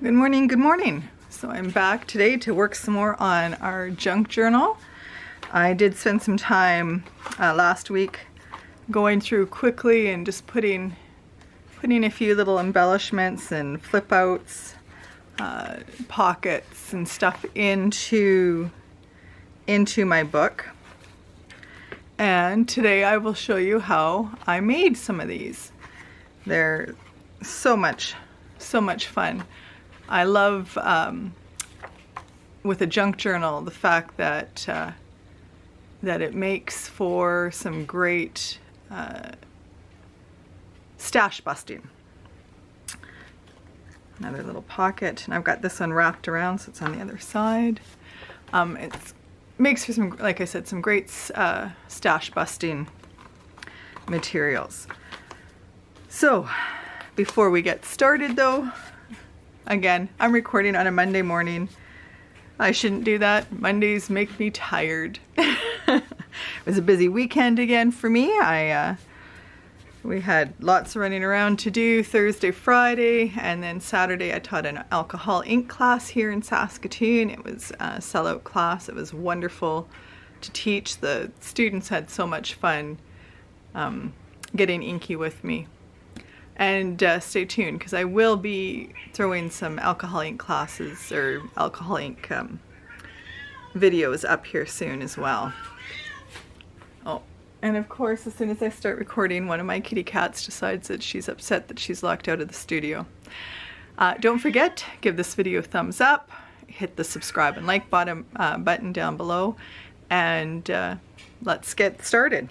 Good morning, good morning. So I'm back today to work some more on our junk journal. I did spend some time last week going through quickly and just putting a few little embellishments and flip outs, pockets and stuff into my book. And today I will show you how I made some of these. They're so much fun. I love, with a junk journal, the fact that it makes for some great stash busting. Another little pocket, and I've got this one wrapped around so it's on the other side. It makes for some, like I said, some great stash busting materials. So before we get started though, again, I'm recording on a Monday morning. I shouldn't do that. Mondays make me tired. It was a busy weekend again for me. We had lots of running around to do Thursday, Friday, and then Saturday I taught an alcohol ink class here in Saskatoon. It was a sellout class. It was wonderful to teach. The students had so much fun getting inky with me. And stay tuned, because I will be throwing some alcohol ink classes or alcohol ink videos up here soon as well. Oh, and of course, as soon as I start recording, one of my kitty cats decides that she's upset that she's locked out of the studio. Don't forget, give this video a thumbs up, hit the subscribe and like button down below, and let's get started.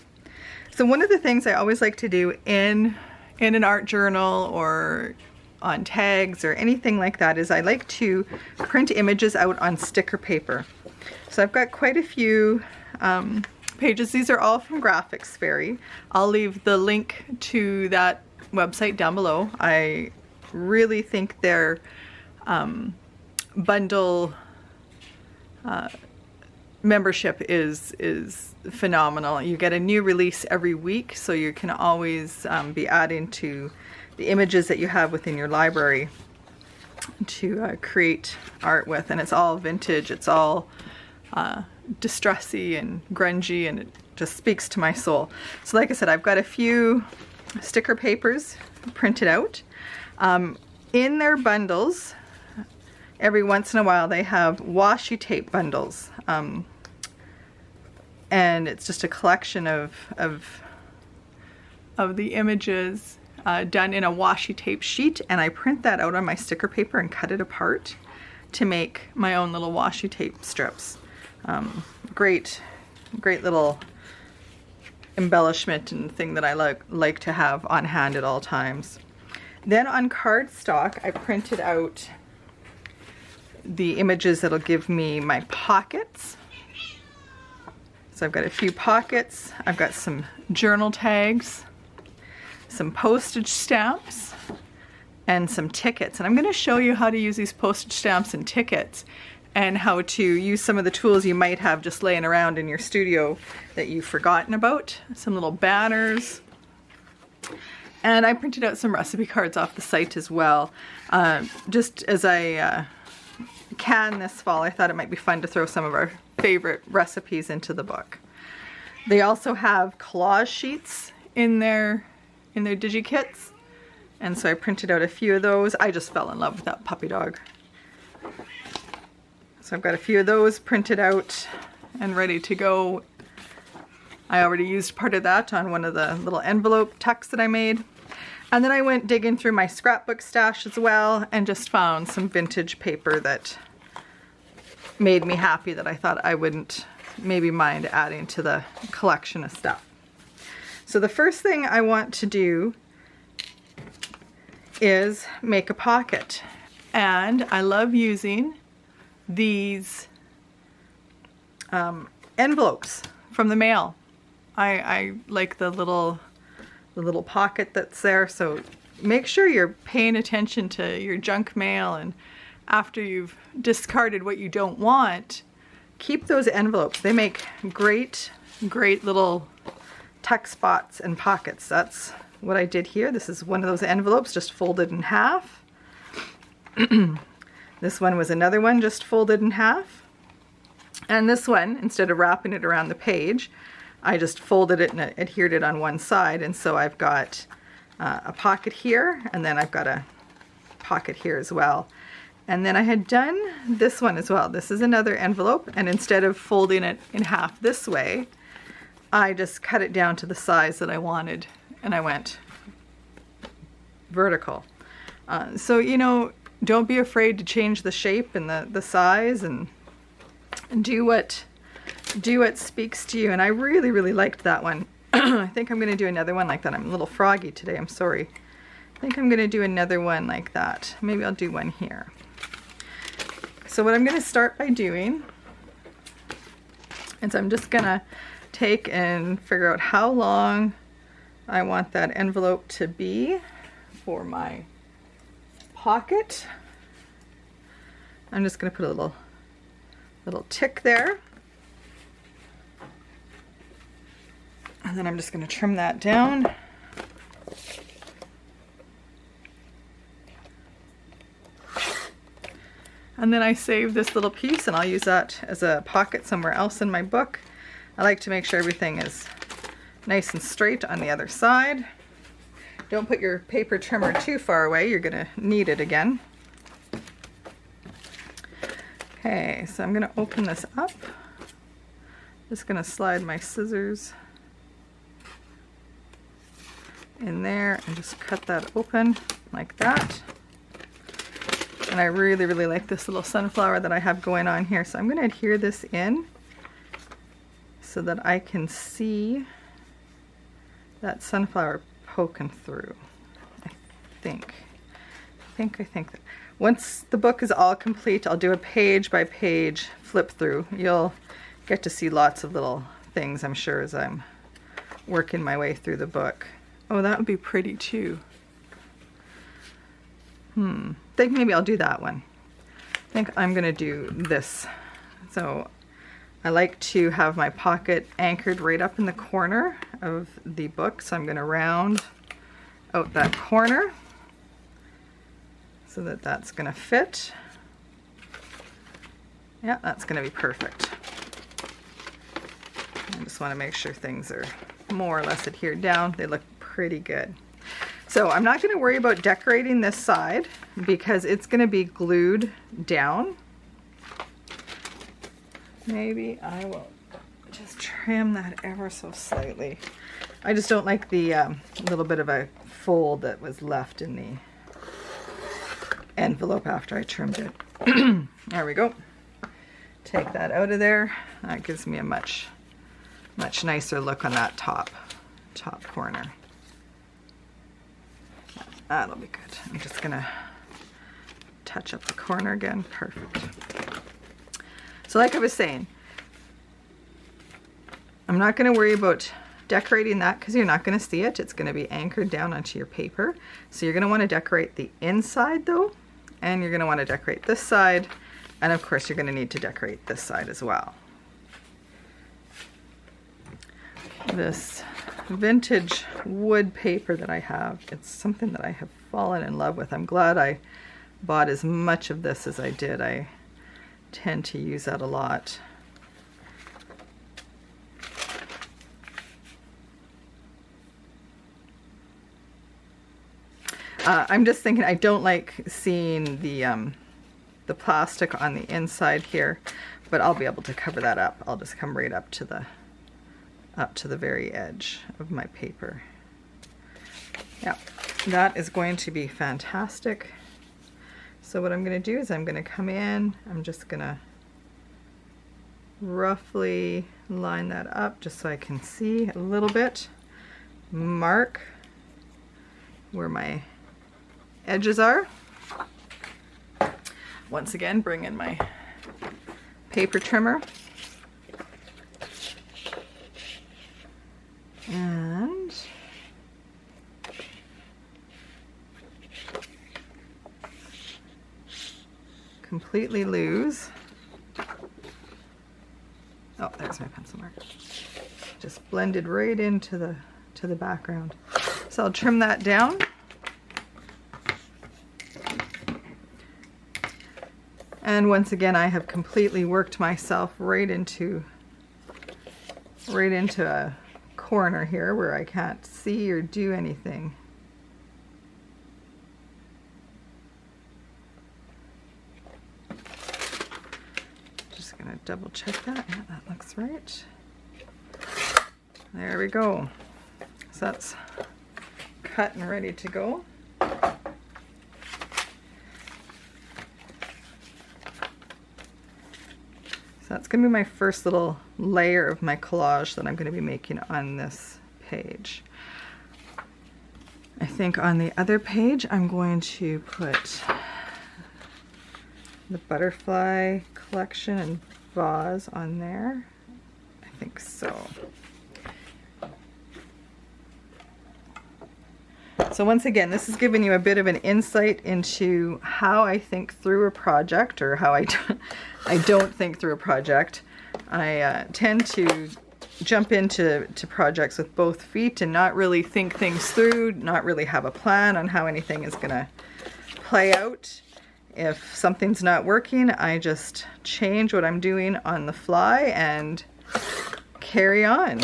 So one of the things I always like to do in an art journal or on tags or anything like that is I like to print images out on sticker paper. So I've got quite a few pages. These are all from Graphics Fairy. I'll leave the link to that website down below. I really think their bundle membership is phenomenal. You get a new release every week, so you can always be adding to the images that you have within your library to create art with. And it's all vintage, it's all distressy and grungy, and it just speaks to my soul. So like I said, I've got a few sticker papers printed out. In their bundles, every once in a while they have washi tape bundles. And it's just a collection of the images done in a washi tape sheet, and I print that out on my sticker paper and cut it apart to make my own little washi tape strips. Great little embellishment and thing that I like to have on hand at all times. Then on cardstock, I printed out the images that'll give me my pockets. So I've got a few pockets, I've got some journal tags, some postage stamps, and some tickets. And I'm going to show you how to use these postage stamps and tickets, and how to use some of the tools you might have just laying around in your studio that you've forgotten about. Some little banners. And I printed out some recipe cards off the site as well. Just as I can this fall, I thought it might be fun to throw some of our favorite recipes into the book. They also have collage sheets in their digi-kits, and so I printed out a few of those. I just fell in love with that puppy dog. So I've got a few of those printed out and ready to go. I already used part of that on one of the little envelope tucks that I made. And then I went digging through my scrapbook stash as well and just found some vintage paper that made me happy, that I thought I wouldn't maybe mind adding to the collection of stuff. So the first thing I want to do is make a pocket. And I love using these envelopes from the mail. I like the little pocket that's there, so make sure you're paying attention to your junk mail, and after you've discarded what you don't want, keep those envelopes. They make great little tuck spots and pockets. That's what I did here. This is one of those envelopes just folded in half. This one was another one just folded in half. And this one, instead of wrapping it around the page, I just folded it and adhered it on one side. And so I've got a pocket here, and then I've got a pocket here as well. And then I had done this one as well. This is another envelope, and instead of folding it in half this way, I just cut it down to the size that I wanted, and I went vertical. So, you know, don't be afraid to change the shape and the size, and do what speaks to you. And I really, really liked that one. I think I'm going to do another one like that. I'm a little froggy today, I'm sorry. I think I'm going to do another one like that. Maybe I'll do one here. So what I'm going to start by doing is I'm just going to take and figure out how long I want that envelope to be for my pocket. I'm just going to put a little tick there. And then I'm just going to trim that down. And then I save this little piece, and I'll use that as a pocket somewhere else in my book. I like to make sure everything is nice and straight on the other side. Don't put your paper trimmer too far away, you're going to need it again. Okay, so I'm going to open this up. Just going to slide my scissors in there and just cut that open like that. And I really, really like this little sunflower that I have going on here. So I'm going to adhere this in so that I can see that sunflower poking through. I think that once the book is all complete, I'll do a page by page flip through. You'll get to see lots of little things, I'm sure, as I'm working my way through the book. Oh, that would be pretty too. I think maybe I'll do that one. I think I'm going to do this. So I like to have my pocket anchored right up in the corner of the book. So I'm going to round out that corner so that that's going to fit. Yeah, that's going to be perfect. I just want to make sure things are more or less adhered down. They look pretty good. So I'm not going to worry about decorating this side because it's going to be glued down. Maybe I will just trim that ever so slightly. I just don't like the little bit of a fold that was left in the envelope after I trimmed it. There we go. Take that out of there. That gives me a much nicer look on that top corner. That'll be good. I'm just gonna touch up the corner again. Perfect. So like I was saying, I'm not gonna worry about decorating that because you're not gonna see it. It's gonna be anchored down onto your paper. So you're gonna wanna decorate the inside though, and you're gonna wanna decorate this side, and of course you're gonna need to decorate this side as well. This vintage wood paper that I have, it's something that I have fallen in love with. I'm glad I bought as much of this as I did. I tend to use that a lot. I'm just thinking I don't like seeing the plastic on the inside here, but I'll be able to cover that up. I'll just come right up to the very edge of my paper. Yeah, that is going to be fantastic. So what I'm going to do is I'm going to come in, I'm just going to roughly line that up just so I can see a little bit, mark where my edges are. Once again, bring in my paper trimmer. And completely lose. Oh, there's my pencil mark. Just blended right into the background. So I'll trim that down. And once again, I have completely worked myself right into a corner here where I can't see or do anything. Just gonna double check that. Yeah, that looks right. There we go. So that's cut and ready to go. So that's going to be my first little layer of my collage that I'm going to be making on this page. I think on the other page I'm going to put the butterfly collection and vase on there. I think so. So once again, this is giving you a bit of an insight into how I think through a project, or how I don't think through a project. I tend to jump into projects with both feet and not really think things through, not really have a plan on how anything is going to play out. If something's not working, I just change what I'm doing on the fly and carry on.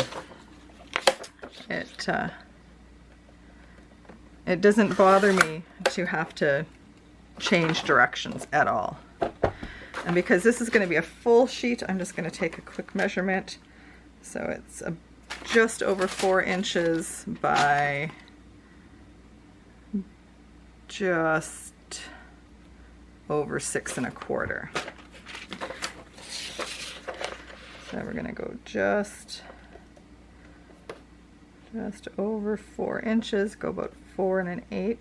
It doesn't bother me to have to change directions at all. And because this is going to be a full sheet, I'm just going to take a quick measurement. So it's just over 4 inches by just over 6 1/4. So we're going to go just over 4 inches, go about 4 1/8.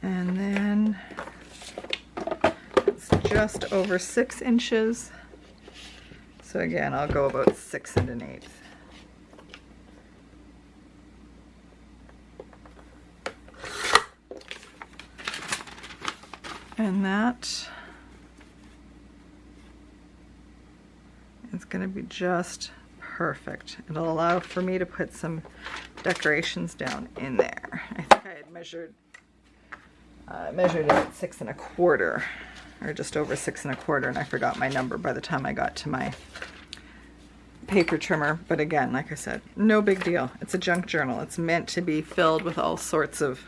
And then it's just over 6 inches. So again, I'll go about 6 1/8. And that is going to be just perfect. It'll allow for me to put some decorations down in there. I think I had measured it at 6 1/4, or just over 6 1/4, and I forgot my number by the time I got to my paper trimmer. But again, like I said, no big deal. It's a junk journal. It's meant to be filled with all sorts of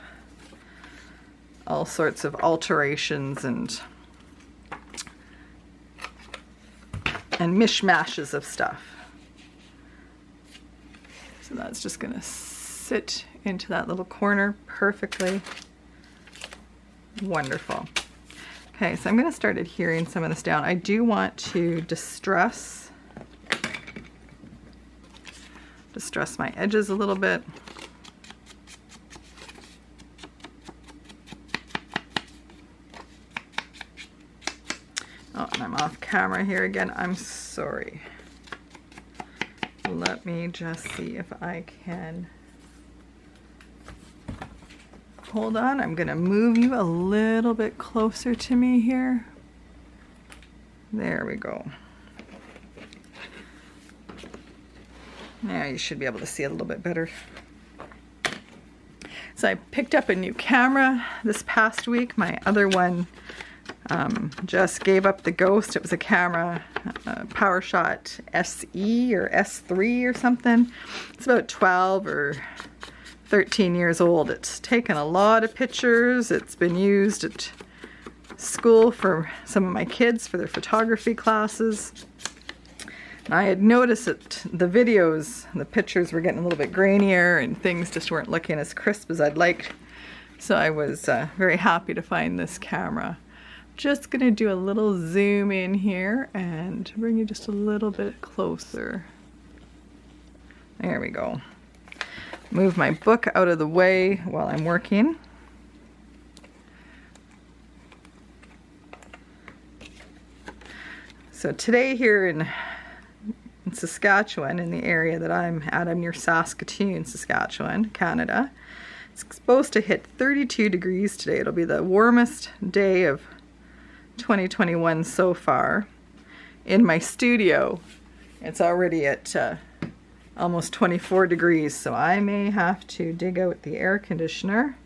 alterations and mishmashes of stuff. So that's just going to sit into that little corner perfectly. Wonderful. Okay, so I'm going to start adhering some of this down. I do want to distress my edges a little bit. Oh, and I'm off camera here again. I'm sorry. Let me just see if I can. Hold on, I'm going to move you a little bit closer to me here. There we go. Now you should be able to see a little bit better. So I picked up a new camera this past week. My other one just gave up the ghost. It was a camera, PowerShot SE or S3 or something. It's about 12 or 13 years old. It's taken a lot of pictures. It's been used at school for some of my kids for their photography classes. And I had noticed that the pictures were getting a little bit grainier and things just weren't looking as crisp as I'd liked. So I was very happy to find this camera. Just gonna do a little zoom in here and bring you just a little bit closer. There we go. Move my book out of the way while I'm working. So today here in Saskatchewan, in the area that I'm at, I'm near Saskatoon, Saskatchewan, Canada. It's supposed to hit 32 degrees today. It'll be the warmest day of 2021 so far. In my studio, it's already at almost 24 degrees, so I may have to dig out the air conditioner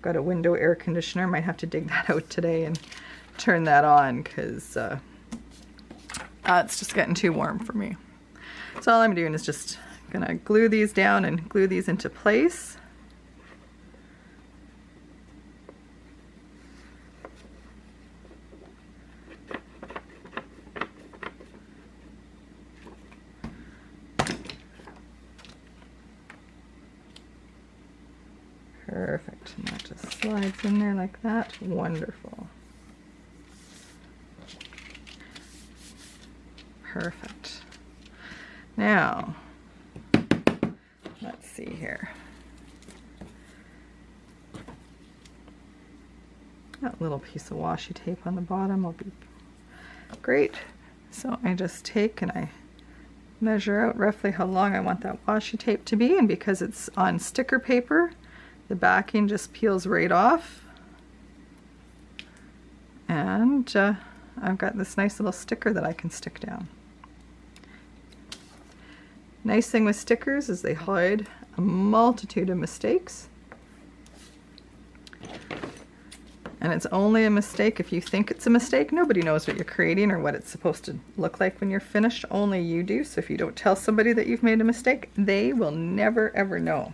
got a window air conditioner. Might have to dig that out today and turn that on because it's just getting too warm for me. So all I'm doing is just gonna glue these down and glue these into place. Perfect, and that just slides in there like that. Wonderful. Perfect. Now, let's see here. That little piece of washi tape on the bottom will be great. So I just take and I measure out roughly how long I want that washi tape to be, and because it's on sticker paper, the backing just peels right off. And I've got this nice little sticker that I can stick down. Nice thing with stickers is they hide a multitude of mistakes. And it's only a mistake if you think it's a mistake. Nobody knows what you're creating or what it's supposed to look like when you're finished. Only you do. So if you don't tell somebody that you've made a mistake, they will never ever know.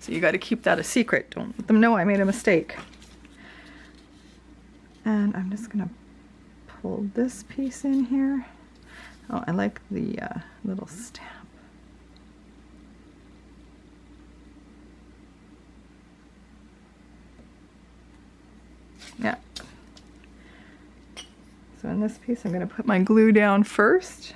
So you got to keep that a secret. Don't let them know I made a mistake. And I'm just going to pull this piece in here. Oh, I like the little stamp. Yeah. So in this piece, I'm going to put my glue down first.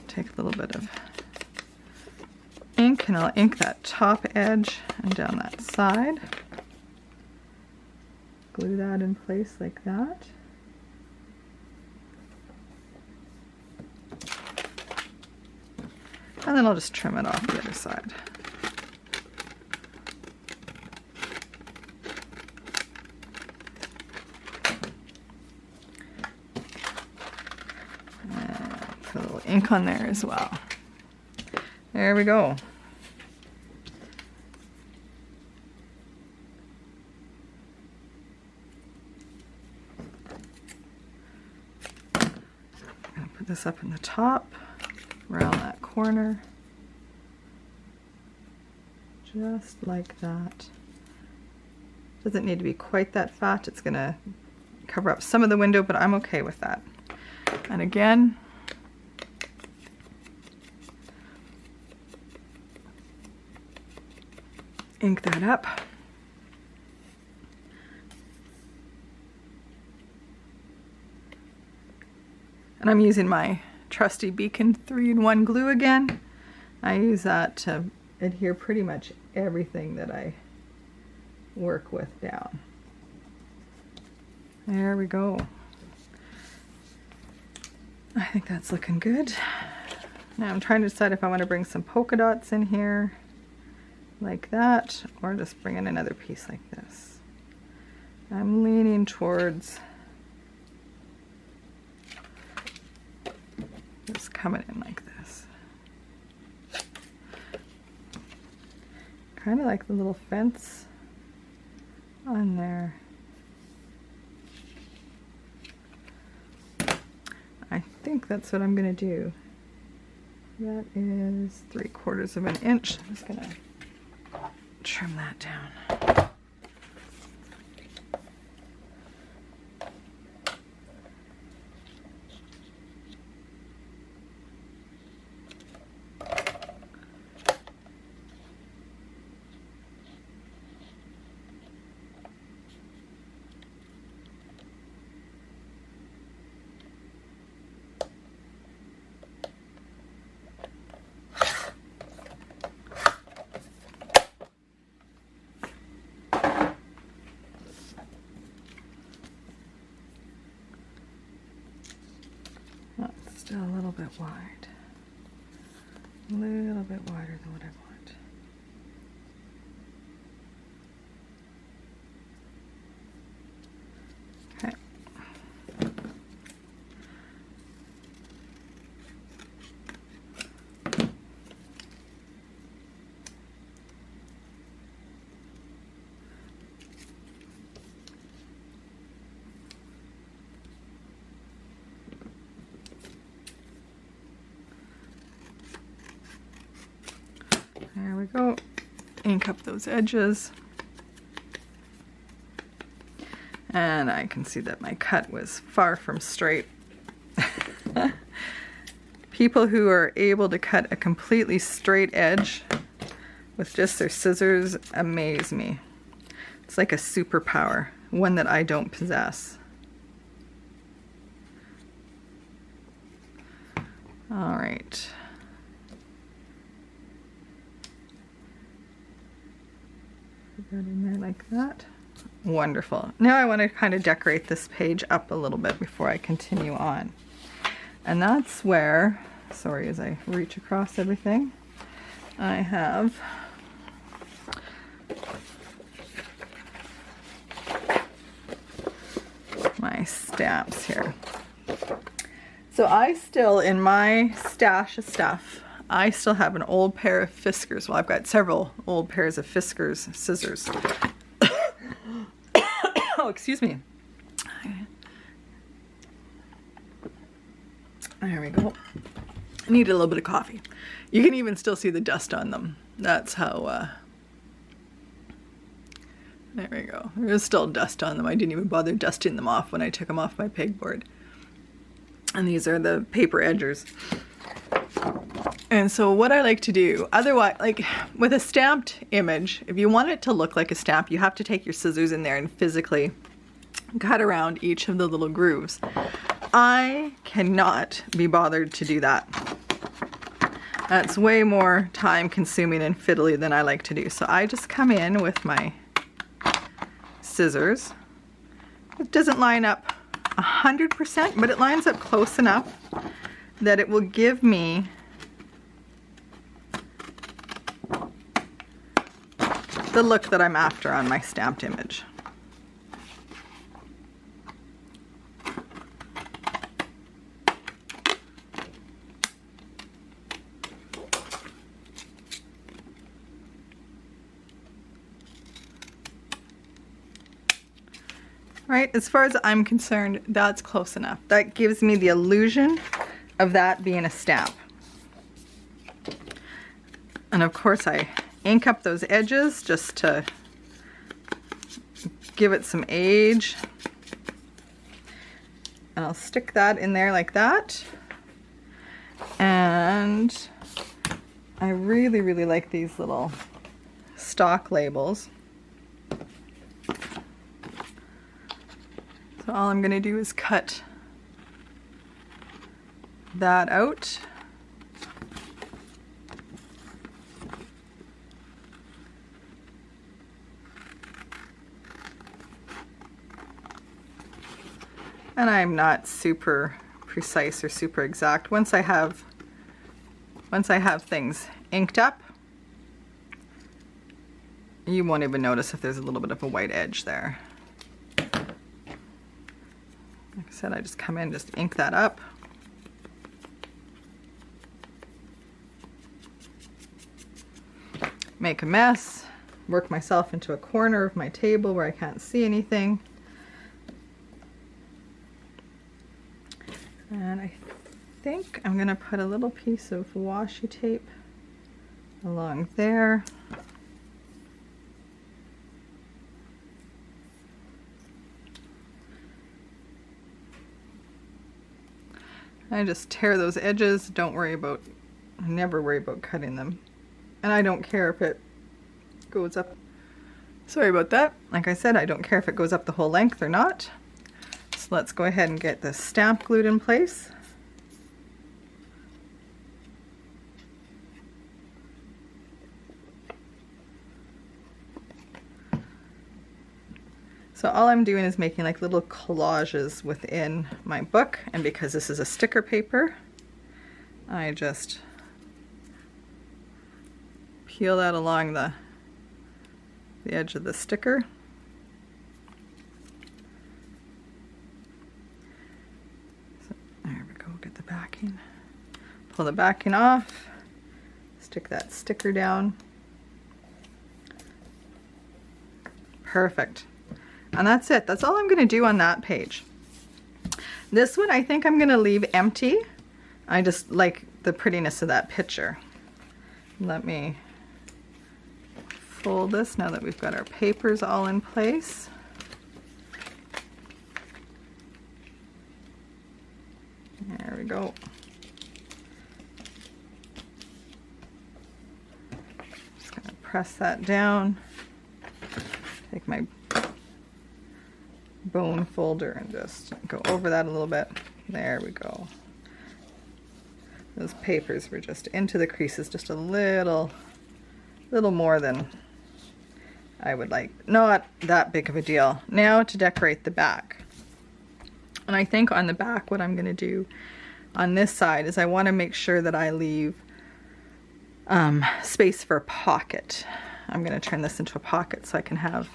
Take a little bit of ink and I'll ink that top edge and down that side. Glue that in place like that. And then I'll just trim it off the other side. Put a little ink on there as well. There we go. I'm going to put this up in the top, around that corner, just like that. Doesn't need to be quite that fat. It's going to cover up some of the window, but I'm okay with that. And again, ink that up. And I'm using my trusty Beacon 3-in-1 glue again. I use that to adhere pretty much everything that I work with down. There we go. I think that's looking good. Now I'm trying to decide if I want to bring some polka dots in here like that, or just bring in another piece like this. I'm leaning towards just coming in like this. Kind of like the little fence on there. I think that's what I'm going to do. That is 3/4 of an inch. I'm just going to trim that down. Still a little bit wide. A little bit wider than what I want. Okay. ink up those edges. And I can see that my cut was far from straight. People who are able to cut a completely straight edge with just their scissors amaze me. It's like a superpower, one that I don't possess. All right. Put that in there like that. Wonderful. Now I want to kind of decorate this page up a little bit before I continue on. And that's where, sorry as I reach across everything, I have my stamps here. So I still, in my stash of stuff, I still have an old pair of Fiskars. Well, I've got several old pairs of Fiskars scissors. Oh, excuse me. There we go. I need a little bit of coffee. You can even still see the dust on them. That's how, there we go. There's still dust on them. I didn't even bother dusting them off when I took them off my pegboard. And these are the paper edgers. And so what I like to do, otherwise, like with a stamped image, if you want it to look like a stamp, you have to take your scissors in there and physically cut around each of the little grooves. I cannot be bothered to do that. That's way more time consuming and fiddly than I like to do. So I just come in with my scissors. It doesn't line up 100%, but it lines up close enough that it will give me the look that I'm after on my stamped image. Right, as far as I'm concerned, that's close enough. That gives me the illusion of that being a stamp. And of course I ink up those edges just to give it some age. And I'll stick that in there like that. And I really, really like these little stock labels. So all I'm going to do is cut that out. And I'm not super precise or super exact. Once I have things inked up, you won't even notice if there's a little bit of a white edge there. Like I said, I just come in, just ink that up. Make a mess, work myself into a corner of my table where I can't see anything. And I think I'm going to put a little piece of washi tape along there. I just tear those edges. Don't worry about, never worry about cutting them. And I don't care if it goes up. Sorry about that. Like I said, I don't care if it goes up the whole length or not. So let's go ahead and get this stamp glued in place. So all I'm doing is making like little collages within my book, and because this is a sticker paper, I just peel that along the edge of the sticker. So, there we go, get the backing. Pull the backing off, stick that sticker down. Perfect. And that's it. That's all I'm going to do on that page. This one I think I'm going to leave empty. I just like the prettiness of that picture. Let me fold this now that we've got our papers all in place. There we go. Just gonna press that down. Take my bone folder and just go over that a little bit. There we go. Those papers were just into the creases just a little more than I would like. Not that big of a deal. Now to decorate the back. And I think on the back what I'm going to do on this side is I want to make sure that I leave space for a pocket. I'm going to turn this into a pocket so I can have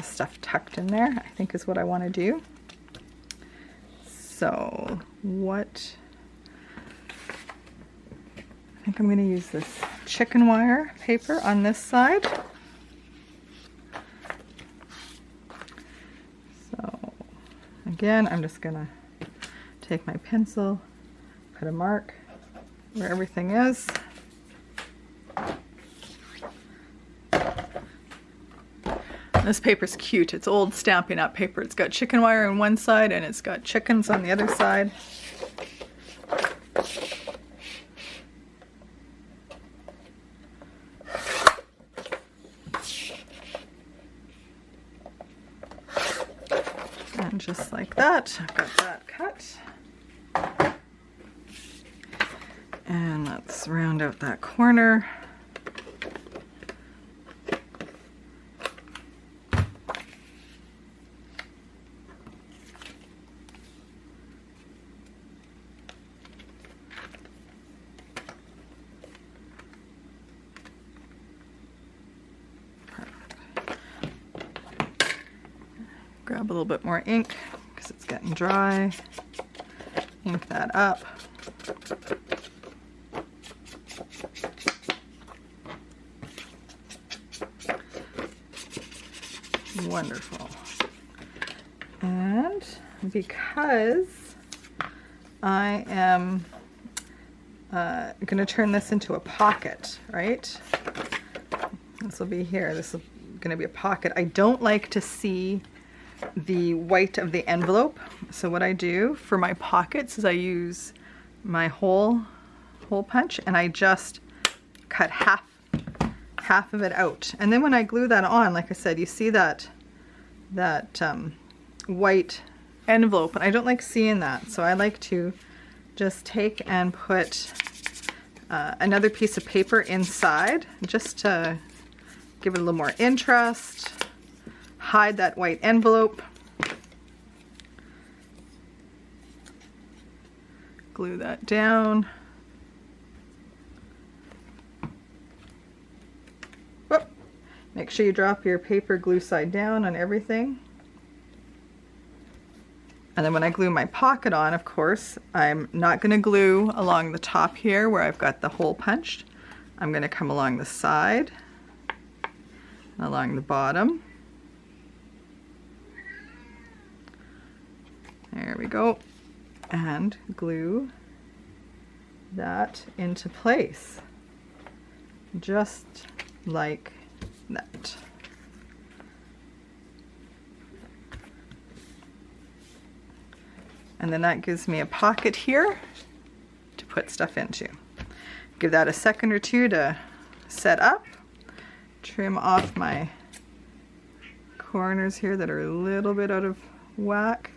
stuff tucked in there, I think is what I want to do. So what... I think I'm going to use this chicken wire paper on this side. So again, I'm just going to take my pencil, put a mark where everything is. This paper's cute. It's old Stampin' Up paper. It's got chicken wire on one side and it's got chickens on the other side. And just like that, I've got that cut. And let's round out that corner. Grab a little bit more ink because it's getting dry. Ink that up. Wonderful. And because I am going to turn this into a pocket, right? This will be here. This is going to be a pocket. I don't like to see the white of the envelope, so what I do for my pockets is I use my hole punch and I just cut half of it out, and then when I glue that on, like I said, you see that white envelope, and I don't like seeing that, so I like to just take and put another piece of paper inside just to give it a little more interest. Hide that white envelope. Glue that down. Whoop. Make sure you drop your paper glue side down on everything. And then when I glue my pocket on, of course, I'm not going to glue along the top here where I've got the hole punched. I'm going to come along the side, along the bottom. There we go, and glue that into place, just like that. And then that gives me a pocket here to put stuff into. Give that a second or two to set up. Trim off my corners here that are a little bit out of whack.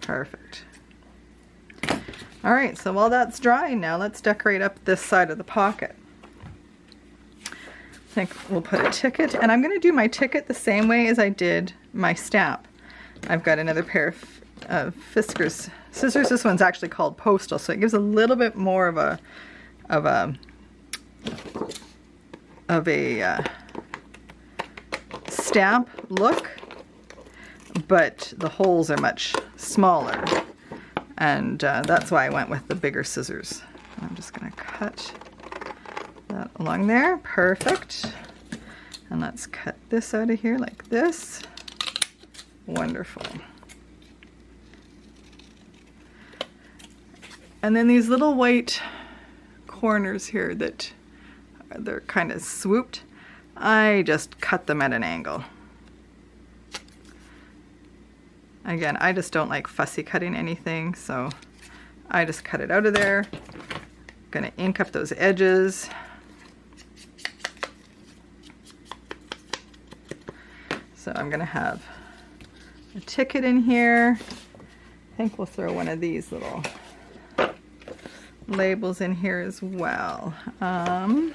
Perfect. All right, so while that's drying now, let's decorate up this side of the pocket. I think we'll put a ticket, and I'm going to do my ticket the same way as I did my stamp. I've got another pair of Fiskars scissors. This one's actually called Postal, so it gives a little bit more of a stamp look, but the holes are much smaller, and that's why I went with the bigger scissors. I'm just going to cut that along there. Perfect. And let's cut this out of here like this. Wonderful. And then these little white corners here that they're kind of swooped, I just cut them at an angle. Again, I just don't like fussy cutting anything, so I just cut it out of there. Gonna ink up those edges. So I'm gonna have a ticket in here. I think we'll throw one of these little labels in here as well. I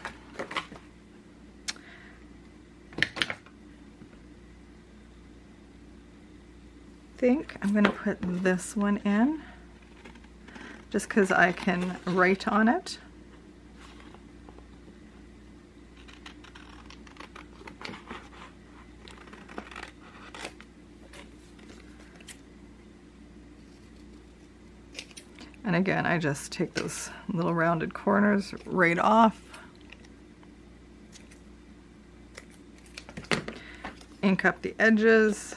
think I'm gonna put this one in just because I can write on it. And again, I just take those little rounded corners right off. Ink up the edges.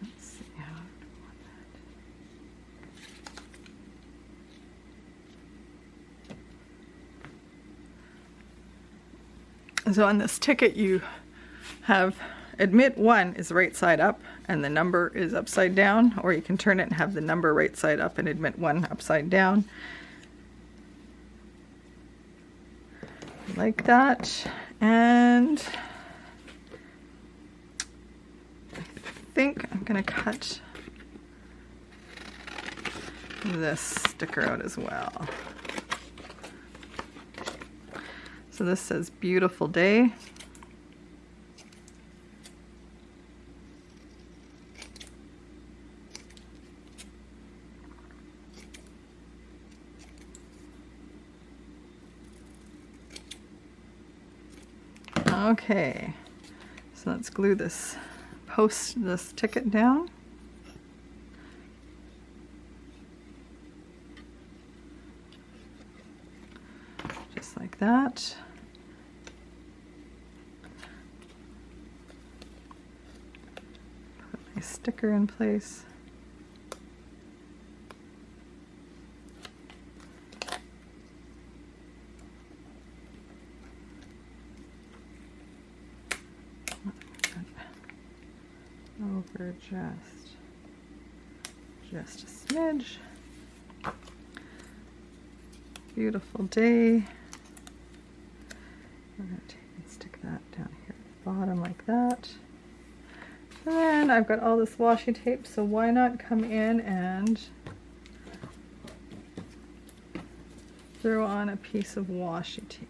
Let's see how I want that. So on this ticket you have admit 1 is right side up and the number is upside down, or you can turn it and have the number right side up and admit 1 upside down. Like that. And I think I'm gonna cut this sticker out as well. So this says beautiful day. Okay, so let's glue this ticket down. Just like that. Put my sticker in place. Over just a smidge. Beautiful day. We're going to take and stick that down here at the bottom like that. And then I've got all this washi tape, so why not come in and throw on a piece of washi tape.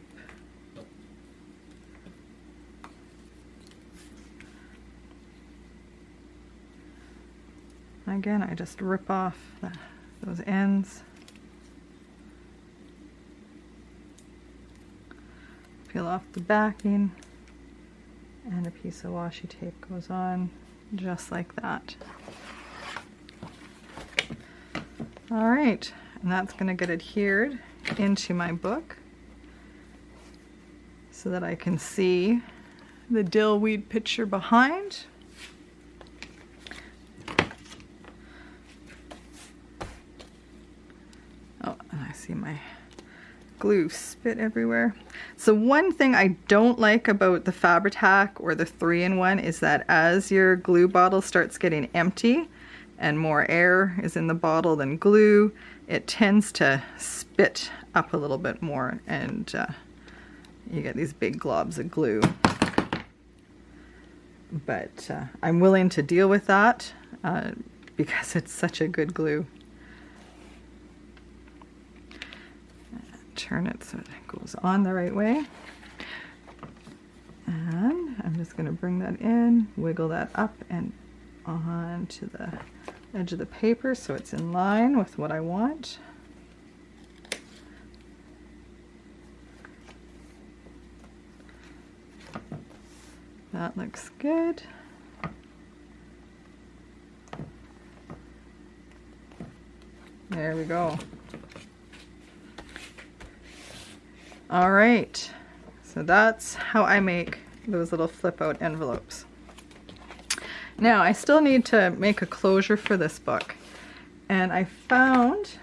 Again, I just rip off those ends. Peel off the backing, and a piece of washi tape goes on just like that. All right, and that's going to get adhered into my book so that I can see the dillweed picture behind. Oh, and I see my glue spit everywhere. So one thing I don't like about the Fabri-Tac or the 3-in-1 is that as your glue bottle starts getting empty and more air is in the bottle than glue, it tends to spit up a little bit more, and you get these big globs of glue. But I'm willing to deal with that because it's such a good glue. Turn it so it goes on the right way. And I'm just going to bring that in, wiggle that up and on to the edge of the paper so it's in line with what I want. That looks good. There we go. All right, so that's how I make those little flip out envelopes. Now I still need to make a closure for this book, and I found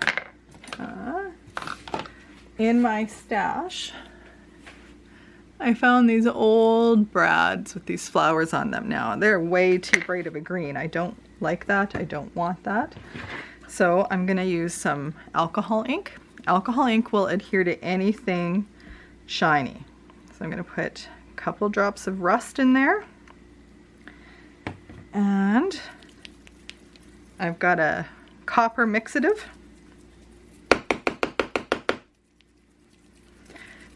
in my stash, I found these old brads with these flowers on them. Now they're way too bright of a green. I don't like that. I don't want that. So I'm gonna use some alcohol ink. Alcohol ink will adhere to anything shiny. So I'm gonna put a couple drops of rust in there. And I've got a copper mixative.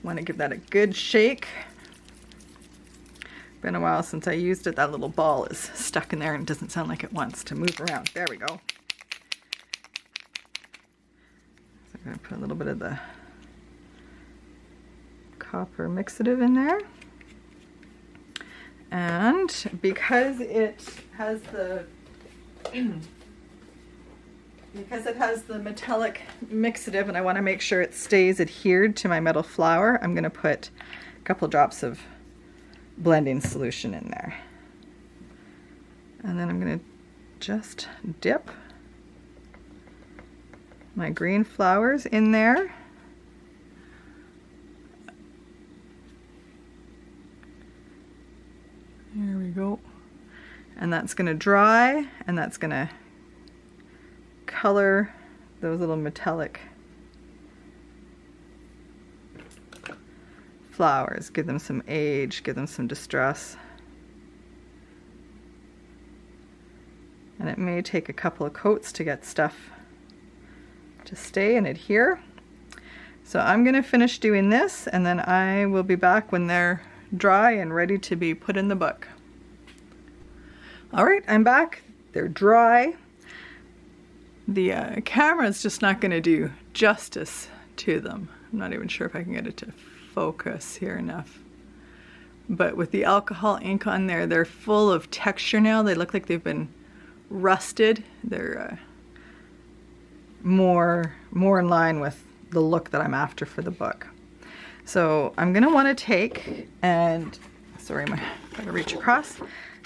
Want to give that a good shake. Been a while since I used it. That little ball is stuck in there and doesn't sound like it wants to move around. There we go. So I'm going to put a little bit of the copper mixative in there. And because it has the metallic mixative, and I want to make sure it stays adhered to my metal flower, I'm going to put a couple drops of blending solution in there. And then I'm going to just dip my green flowers in there. There we go. And that's going to dry, and that's going to color those little metallic flowers, give them some age, give them some distress. And it may take a couple of coats to get stuff to stay and adhere. So I'm going to finish doing this, and then I will be back when they're dry and ready to be put in the book. All right, I'm back. They're dry. The camera is just not going to do justice to them. I'm not even sure if I can get it to focus here enough. But with the alcohol ink on there, they're full of texture now. They look like they've been rusted. They're more in line with the look that I'm after for the book. So I'm going to want to take, and sorry, I gotta reach across,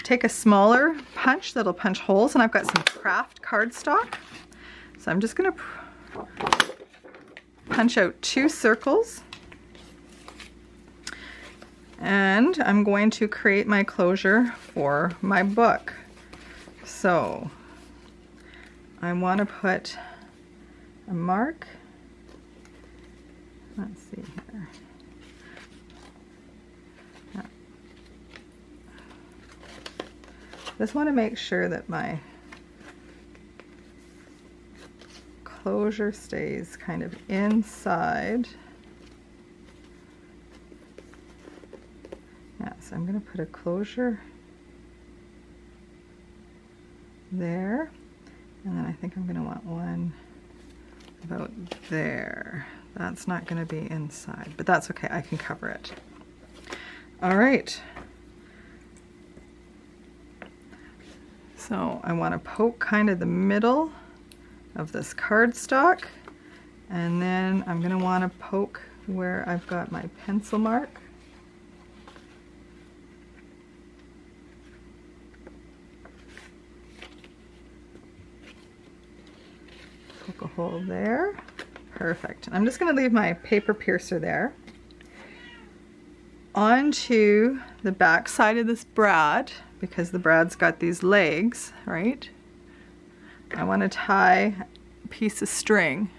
take a smaller punch that'll punch holes, and I've got some craft cardstock. So I'm just going to punch out 2 circles, and I'm going to create my closure for my book. So I want to put a mark. Let's see here. Just want to make sure that my closure stays kind of inside. Yeah, so I'm going to put a closure there, and then I think I'm going to want one about there. That's not going to be inside, but that's okay, I can cover it. All right. So I want to poke kind of the middle of this cardstock, and then I'm going to want to poke where I've got my pencil mark. Poke a hole there. Perfect. I'm just going to leave my paper piercer there. Onto the back side of this brad, because the brad's got these legs, right? I want to tie a piece of string.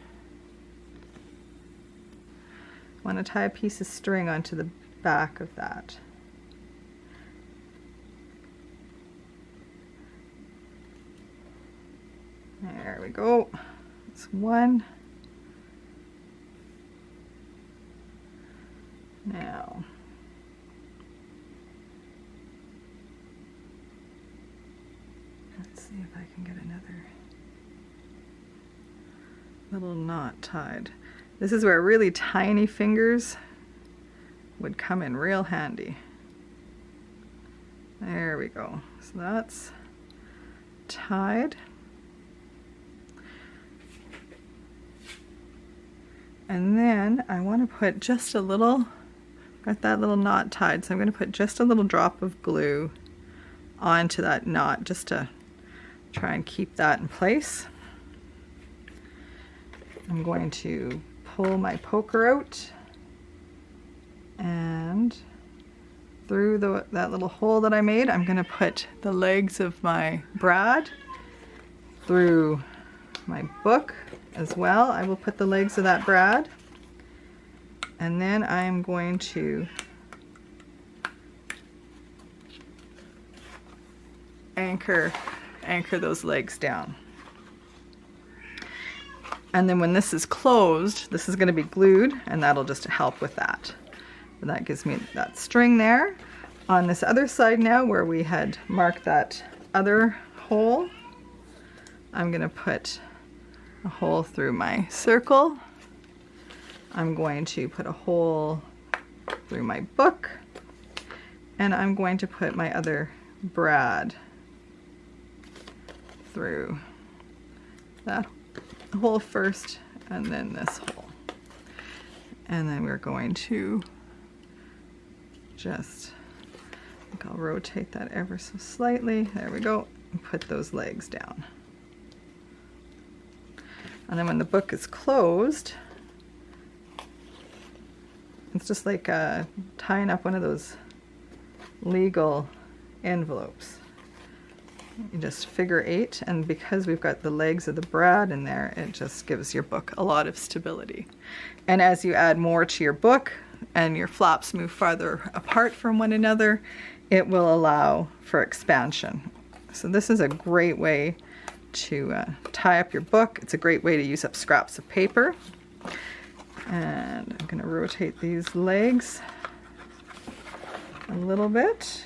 I want to tie a piece of string onto the back of that. There we go. That's one. Now, let's see if I can get another little knot tied. This is where really tiny fingers would come in real handy. There we go. So that's tied. And then I want to put just a little, I'm got that little knot tied, so I'm going to put just a little drop of glue onto that knot just to try and keep that in place. I'm going to pull my poker out, and through that little hole that I made, I'm going to put the legs of my brad. Through my book as well, I will put the legs of that brad. And then I'm going to anchor those legs down. And then when this is closed, this is going to be glued, and that'll just help with that. And that gives me that string there. On this other side now, where we had marked that other hole, I'm going to put a hole through my circle. I'm going to put a hole through my book, and I'm going to put my other brad through that hole first, and then this hole. And then we're going to just, I think I'll rotate that ever so slightly. There we go. And put those legs down. And then when the book is closed, it's just like tying up one of those legal envelopes. You just figure 8, and because we've got the legs of the brad in there, it just gives your book a lot of stability. And as you add more to your book and your flaps move farther apart from one another, it will allow for expansion. So this is a great way to tie up your book. It's a great way to use up scraps of paper. And I'm going to rotate these legs a little bit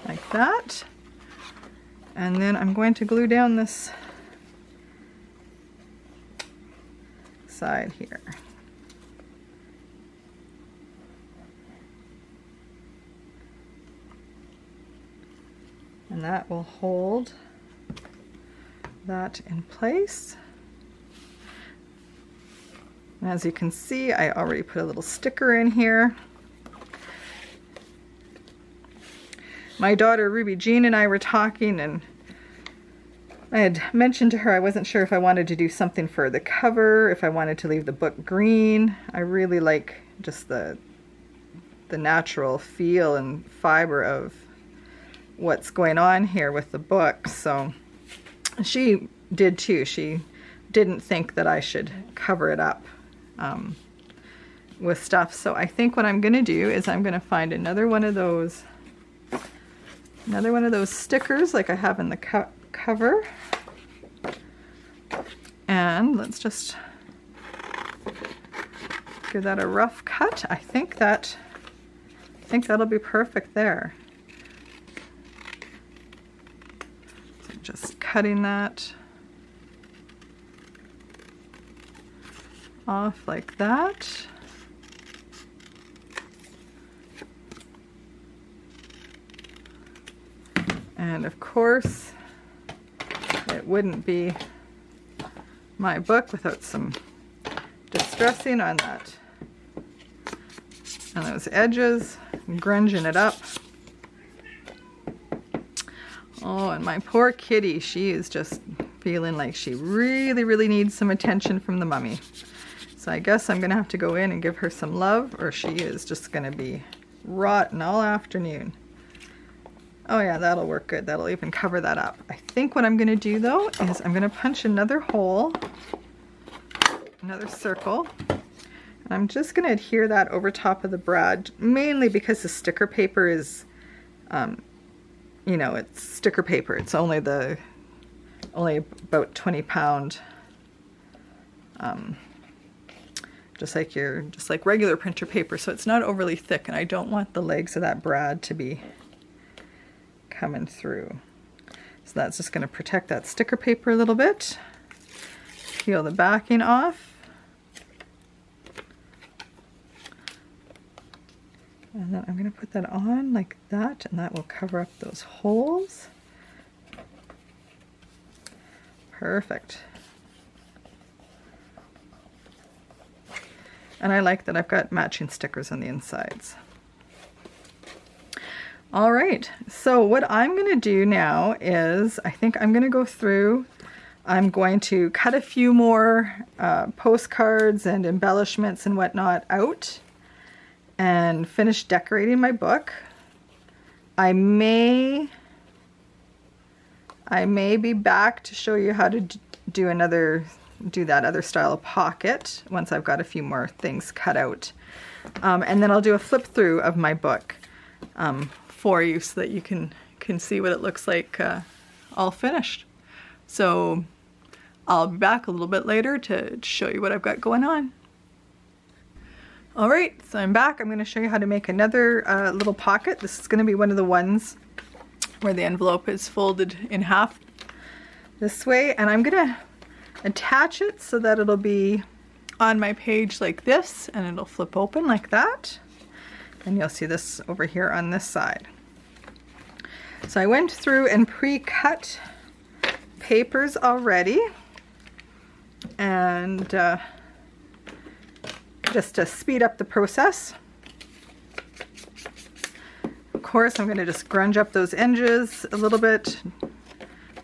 like that. And then I'm going to glue down this side here. And that will hold that in place. And as you can see, I already put a little sticker in here. My daughter Ruby Jean and I were talking, and I had mentioned to her I wasn't sure if I wanted to do something for the cover, if I wanted to leave the book green. I really like just the natural feel and fiber of what's going on here with the book. So she did too. She didn't think that I should cover it up with stuff. So I think what I'm going to do is I'm going to find another one of those stickers like I have in the cover, and let's just give that a rough cut. I think that'll be perfect there. So just cutting that off like that. And of course, it wouldn't be my book without some distressing on that, on those edges, grunging it up. Oh, and my poor kitty, she is just feeling like she really, really needs some attention from the mummy. So I guess I'm gonna have to go in and give her some love, or she is just gonna be rotten all afternoon. Oh yeah, that'll work good. That'll even cover that up. I think what I'm going to do though is I'm going to punch another hole, another circle, and I'm just going to adhere that over top of the brad, mainly because the sticker paper is, you know, it's sticker paper. It's only about 20-pound, just like regular printer paper. So it's not overly thick, and I don't want the legs of that brad to be coming through. So that's just going to protect that sticker paper a little bit. Peel the backing off. And then I'm going to put that on like that, and that will cover up those holes. Perfect. And I like that I've got matching stickers on the insides. All right, so what I'm gonna do now is, I think I'm gonna go through, I'm going to cut a few more postcards and embellishments and whatnot out and finish decorating my book. I may be back to show you how to do that other style of pocket once I've got a few more things cut out. And then I'll do a flip through of my book for you so that you can see what it looks like all finished. So I'll be back a little bit later to show you what I've got going on. All right, so I'm back. I'm going to show you how to make another little pocket. This is going to be one of the ones where the envelope is folded in half this way, and I'm going to attach it so that it'll be on my page like this, and it'll flip open like that. And you'll see this over here on this side. So I went through and pre-cut papers already, and just to speed up the process. Of course, I'm going to just grunge up those edges a little bit,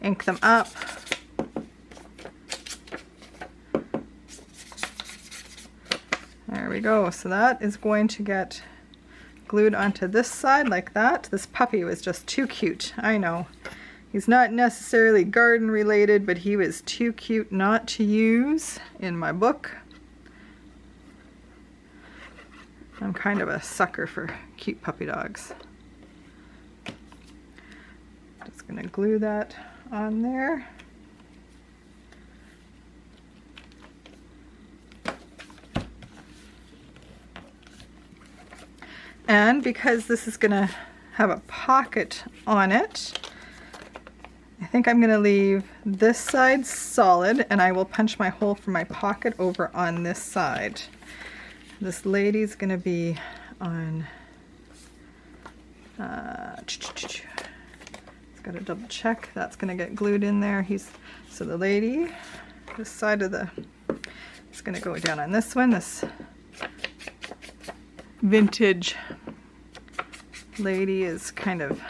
ink them up. There we go. So that is going to get glued onto this side like that. This puppy was just too cute. I know. He's not necessarily garden related, but he was too cute not to use in my book. I'm kind of a sucker for cute puppy dogs. Just gonna glue that on there. And because this is gonna have a pocket on it, I think I'm gonna leave this side solid, and I will punch my hole for my pocket over on this side. This lady's gonna be on, just gotta double check, that's gonna get glued in there. So the lady, this side of it's gonna go down on this one, this vintage lady is kind of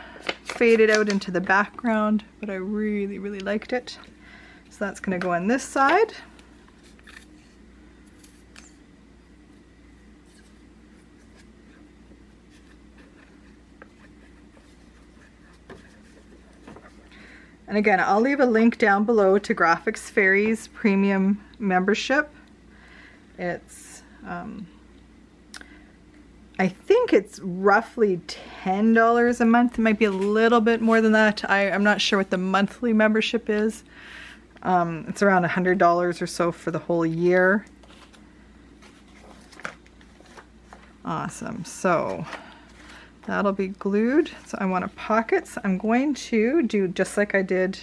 faded out into the background, but I really, really liked it. So that's gonna go on this side. And again, I'll leave a link down below to Graphics Fairy's premium membership. It's, I think it's roughly $10 a month. It might be a little bit more than that. I'm not sure what the monthly membership is. It's around $100 or so for the whole year. Awesome. So that'll be glued. So I want a pocket. So I'm going to do just like I did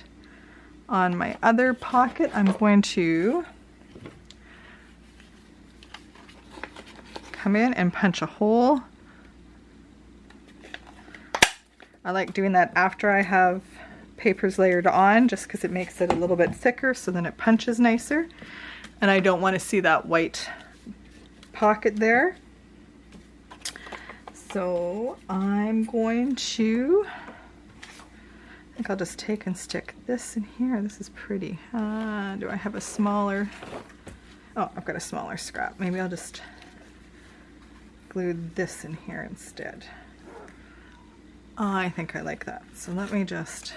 on my other pocket. I'm going to come in and punch a hole. I like doing that after I have papers layered on, just because it makes it a little bit thicker, so then it punches nicer. And I don't want to see that white pocket there. So I'm going to, I think I'll just take and stick this in here. This is pretty. Do I have a smaller? Oh, I've got a smaller scrap. Maybe I'll just glue this in here instead. I think I like that. So let me just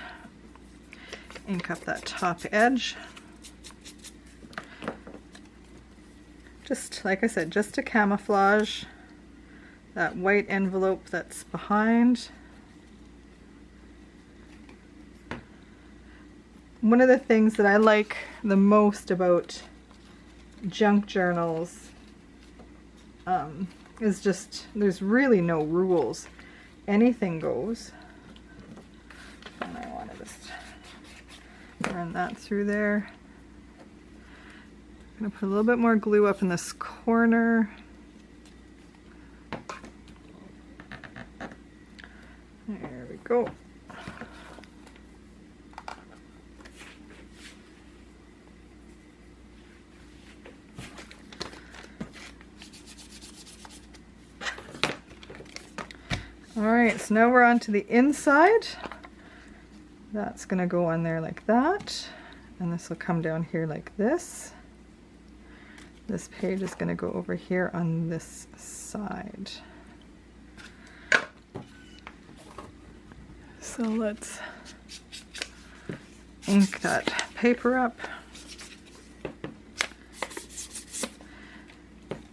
ink up that top edge. Just like I said, just to camouflage that white envelope that's behind. One of the things that I like the most about junk journals is just, there's really no rules. Anything goes. And I want to just run that through there. I'm going to put a little bit more glue up in this corner. There we go. All right, so now we're on to the inside. That's gonna go on there like that. And this will come down here like this. This page is gonna go over here on this side. So let's ink that paper up.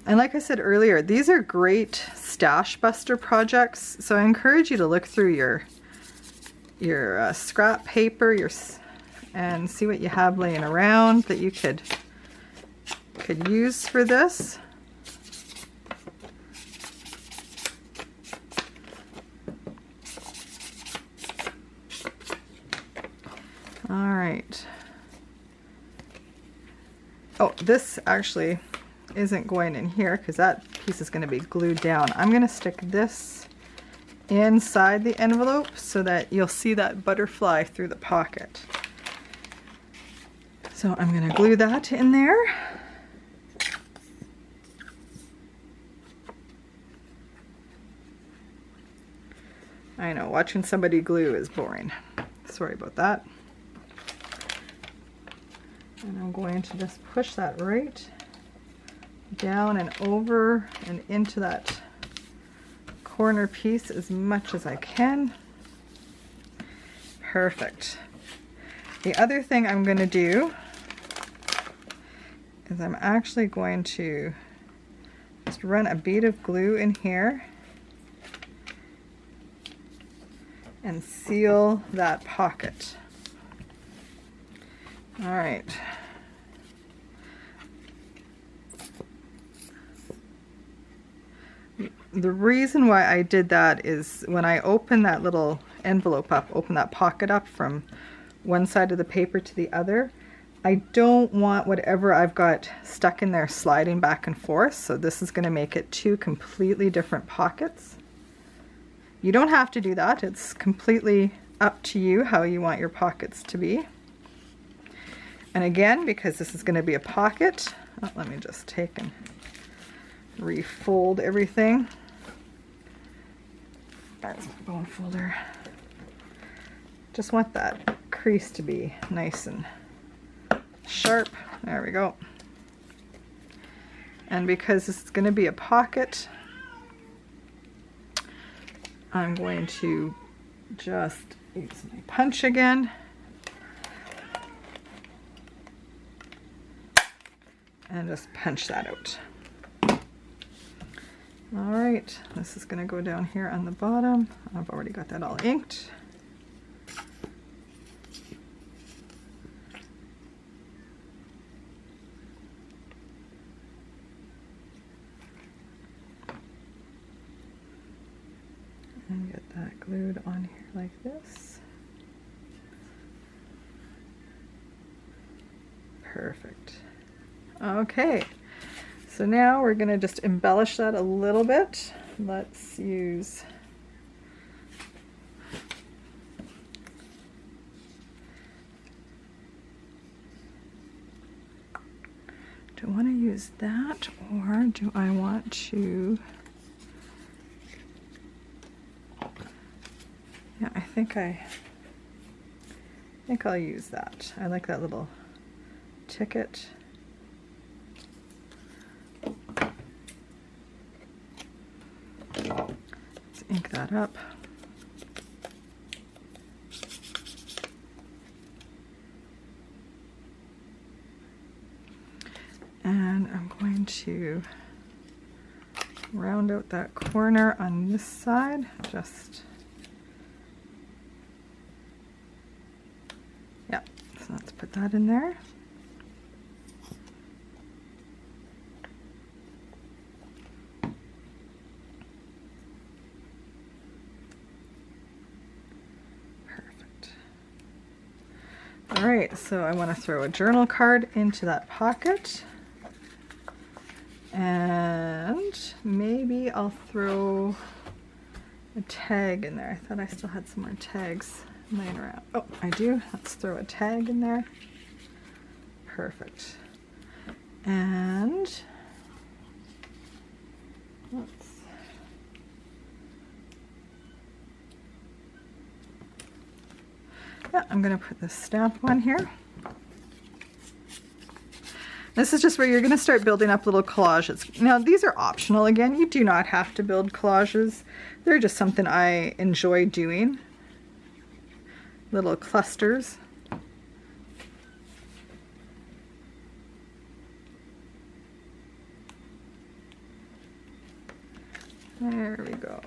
And like I said earlier, these are great stash buster projects. So I encourage you to look through your scrap paper, and see what you have laying around that you could use for this. All right. Oh, this actually isn't going in here because that piece is going to be glued down. I'm going to stick this inside the envelope so that you'll see that butterfly through the pocket. So I'm going to glue that in there. I know, watching somebody glue is boring. Sorry about that. And I'm going to just push that right down and over and into that corner piece as much as I can. Perfect. The other thing I'm going to do is I'm actually going to just run a bead of glue in here and seal that pocket. All right. The reason why I did that is when I open that little envelope up, open that pocket up from one side of the paper to the other, I don't want whatever I've got stuck in there sliding back and forth, so this is going to make it two completely different pockets. You don't have to do that. It's completely up to you how you want your pockets to be. And again, because this is going to be a pocket, let me just take and refold everything. There's my bone folder. Just want that crease to be nice and sharp. There we go. And because this is going to be a pocket, I'm going to just use my punch again. And just punch that out. All right, this is going to go down here on the bottom. I've already got that all inked. And get that glued on here like this. Perfect. Okay. So now we're going to just embellish that a little bit. Let's use do I want to use that, or do I want to, yeah, I think I'll use that. I like that little ticket. Let's ink that up. And I'm going to round out that corner on this side. Just, yeah, so let's put that in there. Alright, so I want to throw a journal card into that pocket, and maybe I'll throw a tag in there. I thought I still had some more tags laying around. Oh, I do. Let's throw a tag in there. Perfect. And let's Yeah, I'm going to put the stamp on here. This is just where you're going to start building up little collages. Now, these are optional. Again, you do not have to build collages. They're just something I enjoy doing. Little clusters. There we go.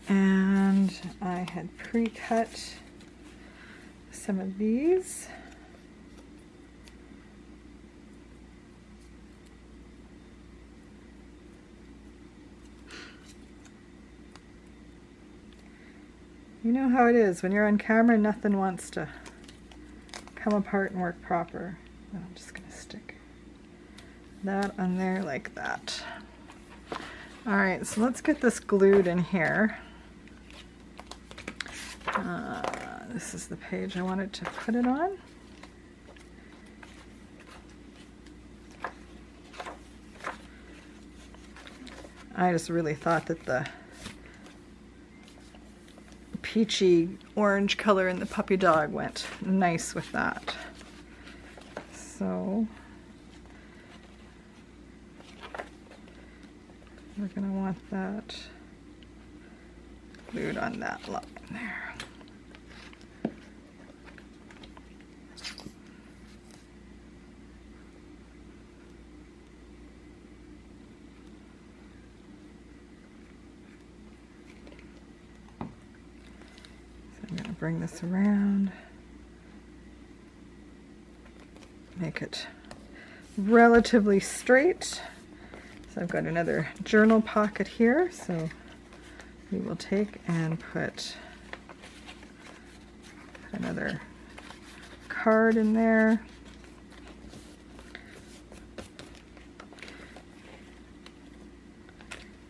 And I had pre-cut some of these. You know how it is, when you're on camera, nothing wants to come apart and work proper. I'm just going to stick that on there like that. Alright, so let's get this glued in here. This is the page I wanted to put it on. I just really thought that the peachy orange color in the puppy dog went nice with that. So we're going to want that glued on that line there. I'm going to bring this around, make it relatively straight. So I've got another journal pocket here, so we will take and put another card in there.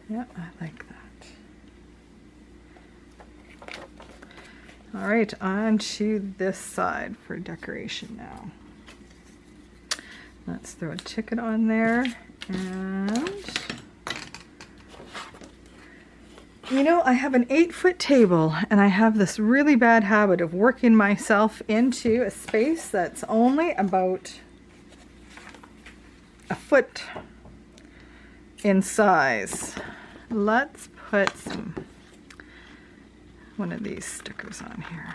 Yeah, I like that. All right, on to this side for decoration now. Let's throw a ticket on there, and you know, I have an 8-foot table, and I have this really bad habit of working myself into a space that's only about a foot in size. Let's put one of these stickers on here.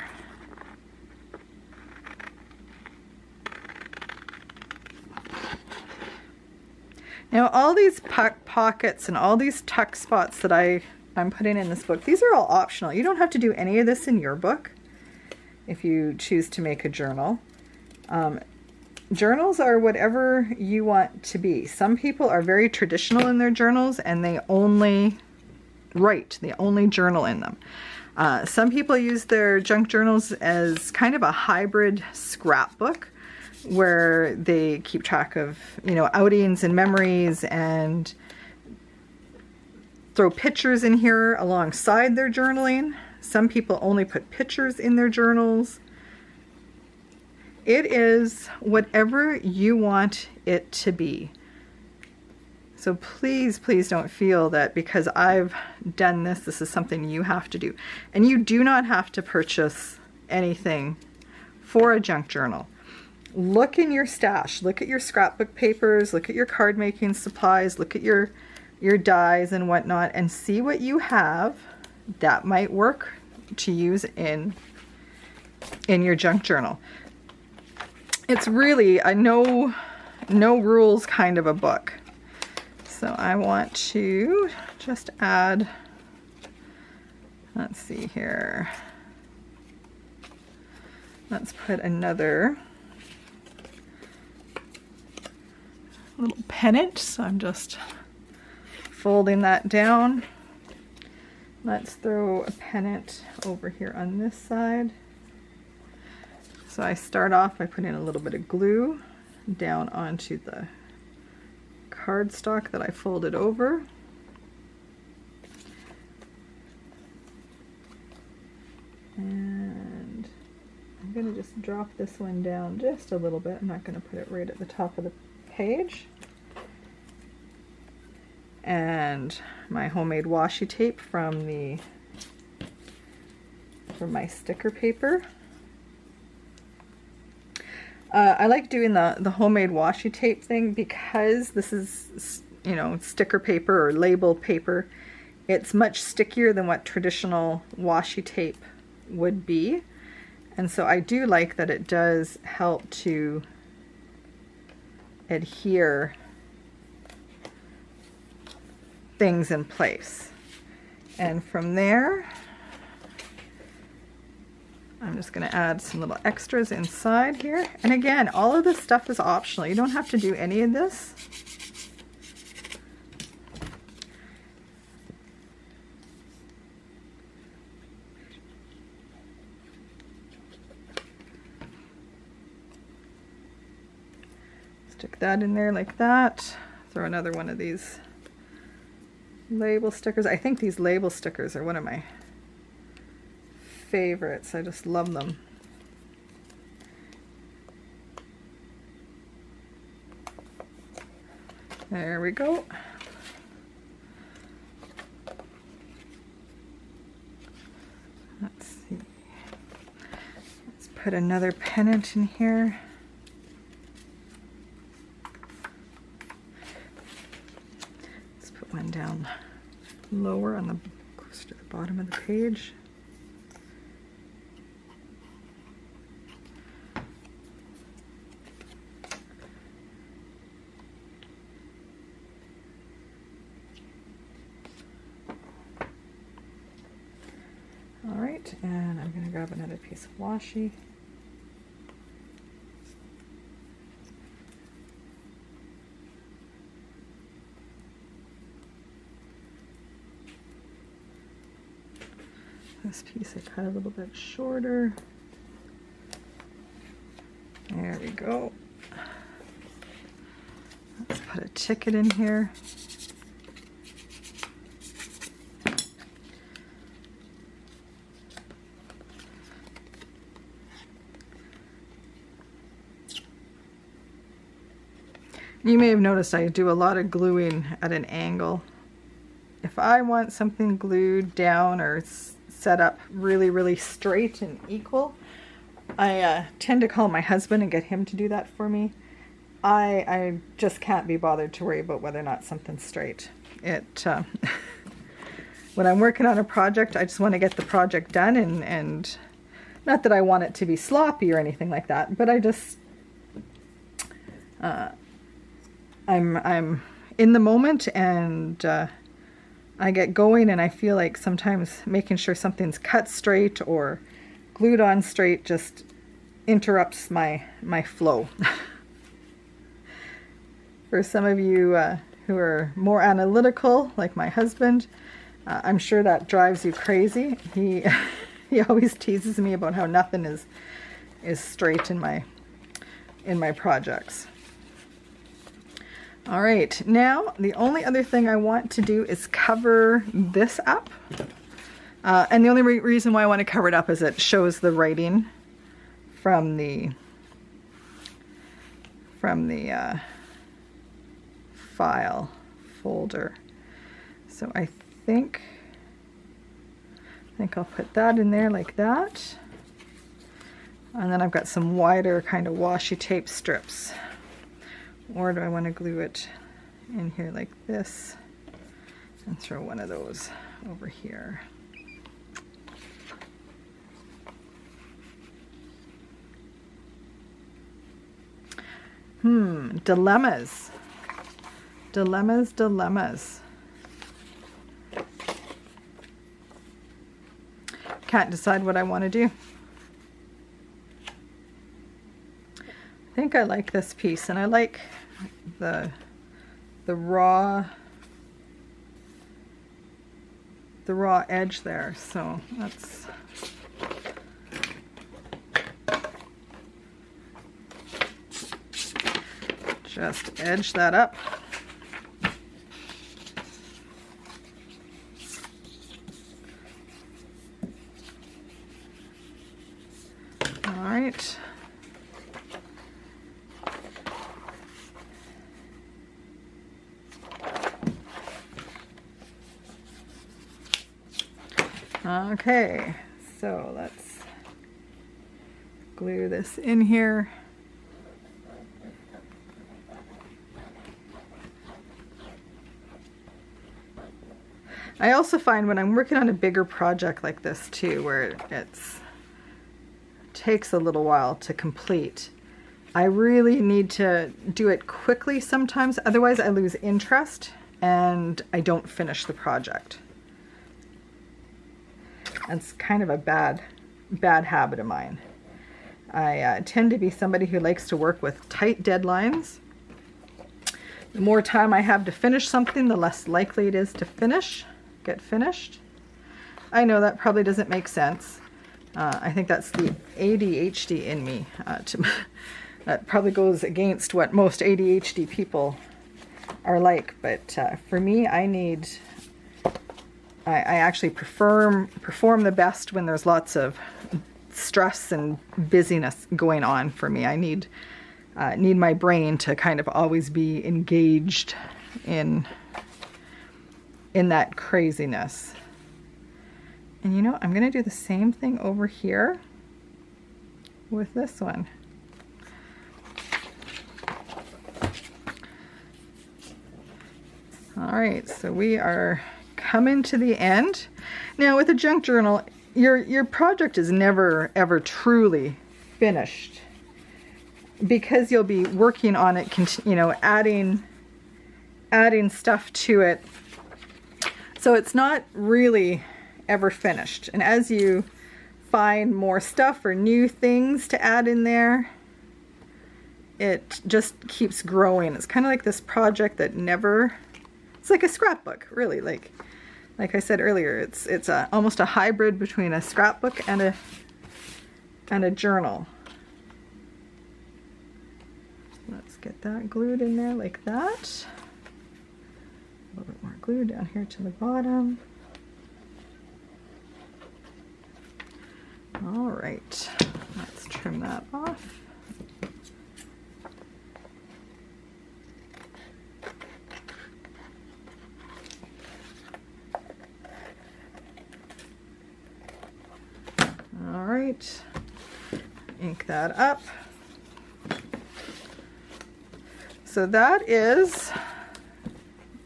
Now all these pockets and all these tuck spots that I'm putting in this book, these are all optional. You don't have to do any of this in your book if you choose to make a journal. Journals are whatever you want to be. Some people are very traditional in their journals and they only write, they only journal in them. Some people use their junk journals as kind of a hybrid scrapbook where they keep track of, you know, outings and memories and throw pictures in here alongside their journaling. Some people only put pictures in their journals. It is whatever you want it to be. So please, please don't feel that because I've done this, this is something you have to do. And you do not have to purchase anything for a junk journal. Look in your stash, look at your scrapbook papers, look at your card making supplies, look at your dies and whatnot, and see what you have that might work to use in your junk journal. It's really a no rules kind of a book. So I want to just add, let's see here, let's put another little pennant. So I'm just folding that down. Let's throw a pennant over here on this side. So I start off by putting a little bit of glue down onto the cardstock that I folded over. And I'm going to just drop this one down just a little bit. I'm not going to put it right at the top of the page. And my homemade washi tape from the for my sticker paper. I like doing the homemade washi tape thing because this is, you know, sticker paper or label paper. It's much stickier than what traditional washi tape would be. And so I do like that it does help to adhere things in place. And from there, I'm just going to add some little extras inside here. And again, all of this stuff is optional. You don't have to do any of this. Stick that in there like that. Throw another one of these label stickers. I think these label stickers are one of my favorites. I just love them. There we go. Let's see. Let's put another pennant in here. Let's put one down lower on the close to the bottom of the page. Alright, and I'm going to grab another piece of washi. This piece I cut a little bit shorter. There we go. Let's put a ticket in here. You may have noticed I do a lot of gluing at an angle. If I want something glued down or set up really, really straight and equal, I tend to call my husband and get him to do that for me. I just can't be bothered to worry about whether or not something's straight. When I'm working on a project, I just want to get the project done, and not that I want it to be sloppy or anything like that, but I just I'm in the moment, and I get going, and I feel like sometimes making sure something's cut straight or glued on straight just interrupts my flow. For some of you who are more analytical, like my husband, I'm sure that drives you crazy. He always teases me about how nothing is straight in my projects. All right, now the only other thing I want to do is cover this up. And the only reason why I want to cover it up is it shows the writing from the file folder. So I think I'll put that in there like that. And then I've got some wider kind of washi tape strips. Or do I want to glue it in here like this and throw one of those over here? Dilemmas. Dilemmas. Can't decide what I want to do. I think I like this piece, and I like the raw edge there, so let's just edge that up. All right. Okay, So let's glue this in here. I also find when I'm working on a bigger project like this too, where it takes a little while to complete, I really need to do it quickly sometimes, otherwise I lose interest and I don't finish the project. That's kind of a bad habit of mine. I tend to be somebody who likes to work with tight deadlines. The more time I have to finish something, the less likely it is to get finished. I know that probably doesn't make sense. I think that's the ADHD in me. That probably goes against what most ADHD people are like, but for me, I actually perform the best when there's lots of stress and busyness going on for me. I need my brain to kind of always be engaged in that craziness. And you know, I'm gonna do the same thing over here with this one. All right, so we are coming to the end. Now with a junk journal, your project is never ever truly finished, because you'll be working on it, you know, adding stuff to it. So it's not really ever finished. And as you find more stuff or new things to add in there, it just keeps growing. It's kind of like this project that never, it's like a scrapbook, really. Like I said earlier, it's almost a hybrid between a scrapbook and a journal. Let's get that glued in there like that. A little bit more glue down here to the bottom. All right, let's trim that off. All right, ink that up. So that is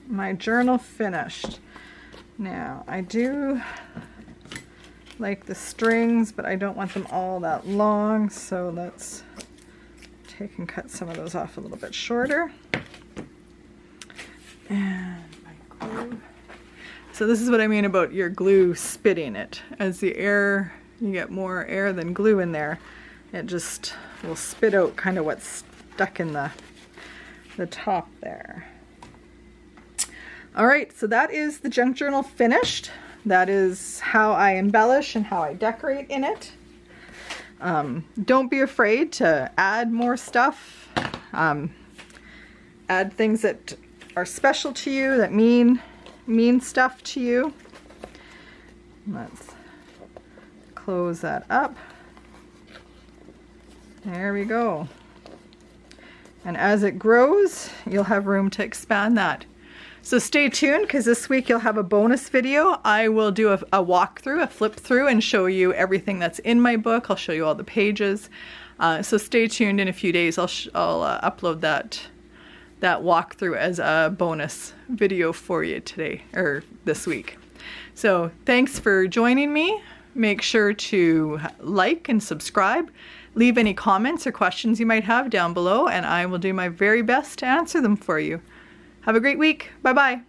my journal finished. Now I do like the strings, but I don't want them all that long, so let's take and cut some of those off a little bit shorter. And my glue. So this is what I mean about your glue spitting it. As the air, you get more air than glue in there, it just will spit out kind of what's stuck in the top there. All right, so that is the junk journal finished. That is how I embellish and how I decorate in it. Don't be afraid to add more stuff. Add things that are special to you, that mean stuff to you. Let's close that up. There we go. And as it grows, you'll have room to expand that. So stay tuned, because this week you'll have a bonus video. I will do a walkthrough, a flip through, and show you everything that's in my book. I'll show you all the pages. So stay tuned. In a few days I'll upload that walkthrough as a bonus video for you today, or this week. So thanks for joining me. Make sure to like and subscribe. Leave any comments or questions you might have down below, and I will do my very best to answer them for you. Have a great week. Bye-bye.